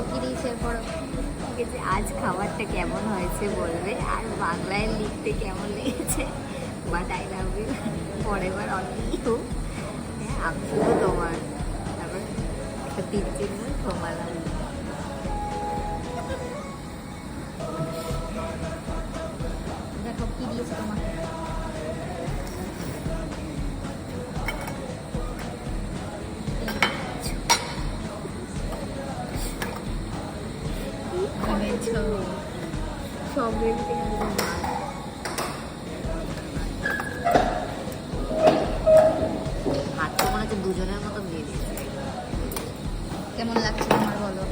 কি দিয়েছে এরপর? যে আজ খাবারটা কেমন হয়েছে বলবে, আর বাংলায় লিখতে কেমন লেগেছে, but I love you forever only you. আমি শুধু তোমার, তারপর একটা তীর চিহ্ন, তোমার লাভ ইউ। দেখো কি দিয়েছে তোমাকে। এনেছো সব রেডি হাত তো মনে হচ্ছে দুজনের মতো দিয়ে দিয়েছে। কেমন লাগছে তোমার বলো?